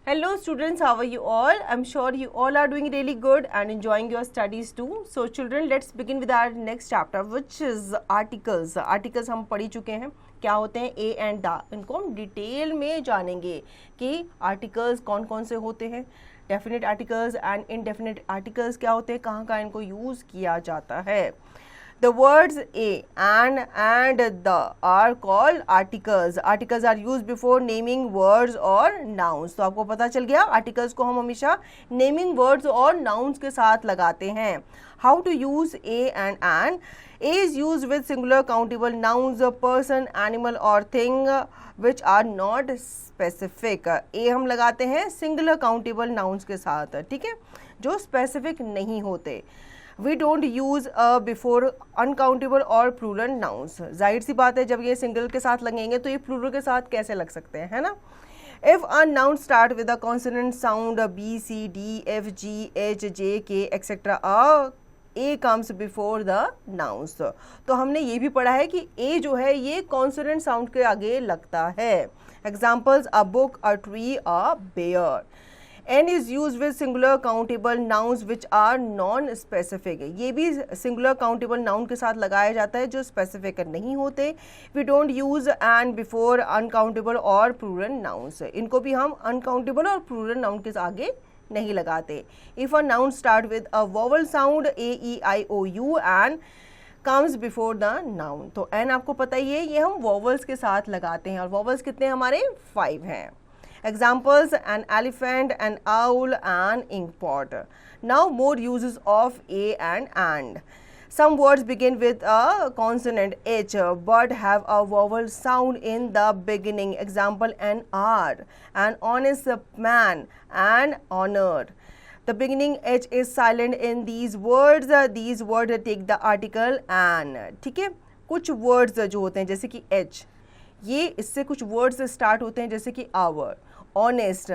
Hello students, how are you all? I'm sure you all are doing really good and enjoying your studies too. So children, let's begin with our next chapter which is articles. Articles हम पढ़ी चुके हैं, क्या होते हैं a and the. इनको हम detail में जानेंगे कि आर्टिकल्स कौन कौन से होते हैं, definite articles and indefinite articles क्या होते हैं, कहाँ कहाँ इनको यूज़ किया जाता है. The words a and the are called articles. Articles are used before naming words or nouns. तो आपको पता चल गया, articles को हम हमेशा naming words और nouns के साथ लगाते हैं. How to use a and an? A is used with singular countable nouns, a person, animal or thing which are not specific. A हम लगाते हैं singular countable nouns के साथ, ठीक है, जो specific नहीं होते. We don't use a before uncountable और plural nouns. जाहिर सी बात है, जब ये सिंगल के साथ लगेंगे तो ये प्लूरल के साथ कैसे लग सकते हैं, है ना. If a noun start with a consonant sound B, C, D, F, G, H, J, K, etc. A comes before the nouns. तो हमने ये भी पढ़ा है कि A जो है ये consonant sound के आगे लगता है. Examples: a book, a tree, a bear. N is used with singular countable nouns which are non-specific. ये भी singular countable noun के साथ लगाया जाता है जो specific नहीं होते. We don't use and before uncountable और plural nouns. इनको भी हम uncountable और plural noun के आगे नहीं लगाते. If a noun start with a vowel sound A, E, I, O, U and comes before the noun, तो N आपको पता ही है, ये हम vowels के साथ लगाते हैं और vowels कितने हमारे 5 हैं. Examples: an elephant, an owl, an inkpot. Now more uses of a and. Some words begin with a consonant H but have a vowel sound in the beginning. Example: an hour, an honest man, an honor. The beginning H is silent in these words. These words take the article an. ठीक है, कुछ words जो होते हैं जैसे कि H, ये इससे कुछ वर्ड्स स्टार्ट होते हैं जैसे कि आवर, ऑनेस्ट,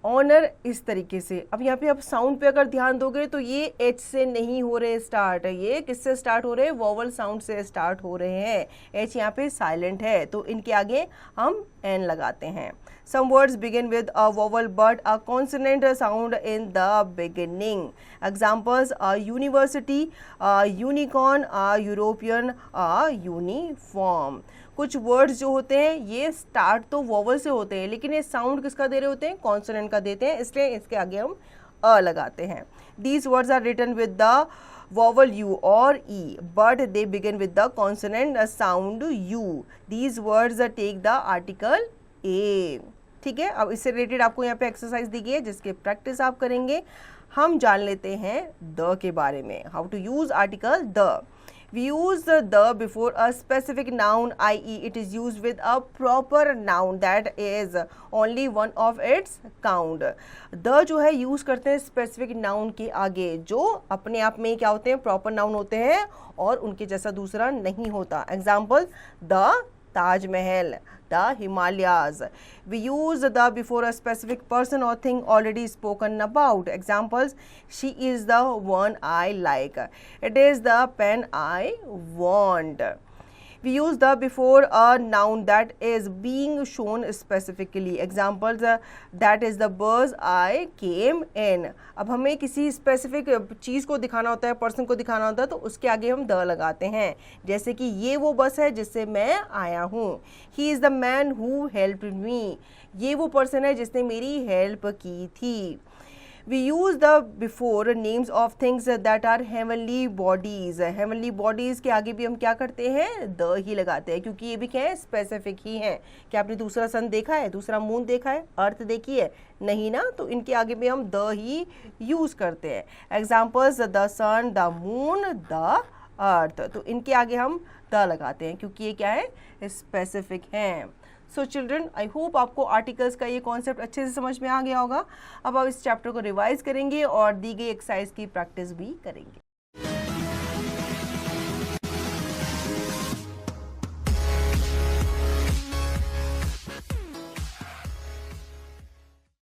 ऑनर, इस तरीके से. अब यहाँ पे आप साउंड पे अगर ध्यान दोगे तो ये एच से नहीं हो रहे स्टार्ट, ये किससे स्टार्ट हो रहे हैं, वोवल साउंड से स्टार्ट हो रहे हैं. एच यहाँ पे साइलेंट है तो इनके आगे हम एन लगाते हैं. Some words begin with a vowel but a consonant sound in the beginning. Examples: a university, a unicorn, a European, a uniform. कुछ वर्ड्स जो होते हैं ये स्टार्ट तो वोवल से होते हैं लेकिन ये साउंड किसका दे रहे होते हैं, कॉन्सोनेंट का देते हैं, इसलिए इसके आगे हम अ लगाते हैं. These words are written with the vowel U or E but they begin with the consonant sound U. These words take the article A. ठीक है, अब इससे रिलेटेड आपको यहाँ पे एक्सरसाइज दी गई है जिसके प्रैक्टिस आप करेंगे. हम जान लेते हैं द के बारे में. How to use article the. We use the before a specific noun, i.e. it is used with a proper noun that is only one of its count. The जो है यूज़ करते हैं specific noun के आगे जो अपने आप में क्या होते हैं, proper noun होते हैं और उनके जैसा दूसरा नहीं होता. Example: the Taj Mahal, the Himalayas. We use the before a specific person or thing already spoken about. Examples: she is the one I like. It is the pen I want. We use the before a noun that is being shown specifically. Examples: that is the bus I came in. अब हमें किसी specific चीज़ को दिखाना होता है, person को दिखाना होता है तो उसके आगे हम द लगाते हैं. जैसे कि ये वो बस है जिससे मैं आया हूँ. He is the man who helped me. ये वो पर्सन है जिसने मेरी हेल्प की थी. We use the before names of things that are heavenly bodies. Heavenly bodies के आगे भी हम क्या करते हैं, द ही लगाते हैं क्योंकि ये भी क्या है, स्पेसिफिक ही है. क्या आपने दूसरा सन देखा है, दूसरा मून देखा है, अर्थ देखी है, नहीं ना, तो इनके आगे भी हम द ही यूज़ करते हैं. Examples: the sun, the moon, the earth. तो इनके आगे हम द लगाते हैं क्योंकि ये क्या है, स्पेसिफिक हैं. सो चिल्ड्रन, आई होप आपको आर्टिकल्स का ये कॉन्सेप्ट अच्छे से समझ में आ गया होगा. अब आप इस चैप्टर को रिवाइज करेंगे और दी गई एक्सरसाइज की प्रैक्टिस भी करेंगे.